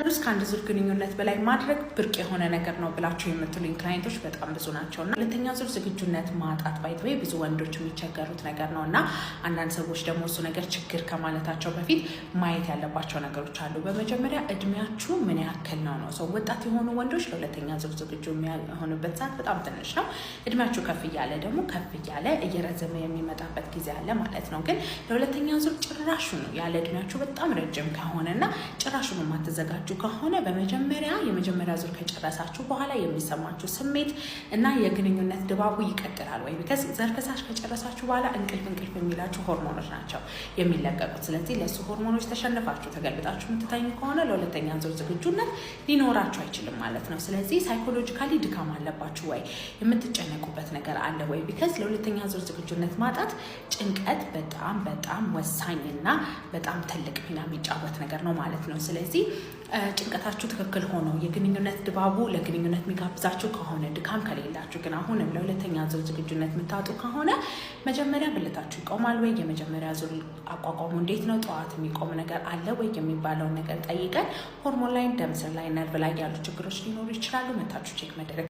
ውስጥ ከአንድ ዙር ግንኙነት በላይ ማድረግ ብርቅ የሆነ ነገር ነው ብላችሁ የምትሉኝ ክላይንቶች በጣም ብዙ ናቸው እና ሁለተኛ ዙር ዝግጁነት ማጣት ባይተወይ ብዙ ወንዶች የሚቸገሩት ነገር ነው እና አንዳንድ ሰዎች ደግሞ እሱ ነገር ችግር ከማለታቸው በፊት ማየት ያለባቸው ነገሮች አሉ። በመጀመሪያ እድሜያችሁ ምን ያክል ነው ነው። ሰው ወጣት የሆኑ ወንዶች ለሁለተኛ ዙር ዝግጁ የሚሆኑበት ሰዓት በጣም ትንሽ ነው። እድሜያችሁ ከፍ እያለ ደግሞ ከፍ እያለ እየረዘመ የሚመጣበት ጊዜ አለ ማለት ነው። ግን ለሁለተኛ ዙር ጭራሹ ነው ያለ እድሜያችሁ በጣም ረጅም ከሆነና ጭራሹ የማትዘጋጁ ከሆነ በመጀመሪያ የመጀመሪያ ዙር ከጨረሳችሁ በኋላ የሚሰማችሁ ስሜት እና የግንኙነት ድባቡ ይቀጥላል ወይ? ቢካዝ ዘር ፈሳሽ ከጨረሳችሁ በኋላ እንቅልፍ የሚላችሁ ሆርሞኖች ናቸው የሚለቀቁት። ስለዚህ ለሱ ሆርሞኖች ተሸንፋችሁ ተገልብጣችሁ የምትተኙ ከሆነ ለሁለተኛ ዙር ዝግጁነት ሊኖራችሁ አይችልም ማለት ነው። ስለዚህ ሳይኮሎጂካሊ ድካም አለባችሁ ወይ? የምትጨነቁበት ነገር አለ ወይ? ቢካዝ ለሁለተኛ ዙር ዝግጁነት ማጣት ጭንቀት በጣም ወሳኝና በጣም ትልቅ ሚና የሚጫወት ነገር ነው ማለት ነው። ስለዚህ ጭንቀታችሁ ትክክል ሆኖ የግንኙነት ድባቡ ለግንኙነት የሚጋብዛችሁ ከሆነ ድካም ከሌላችሁ ግን አሁንም ለሁለተኛ ዙር ዝግጁነት የምታጡ ከሆነ መጀመሪያ ብልታችሁ ይቆማል ወይ? የመጀመሪያ ዙር አቋቋሙ እንዴት ነው? ጠዋት የሚቆም ነገር አለ ወይ የሚባለውን ነገር ጠይቀን ሆርሞን ላይ፣ ደም ስር ላይ፣ ነርቭ ላይ ያሉ ችግሮች ሊኖሩ ይችላሉ። መታችሁ ቼክ መደረግ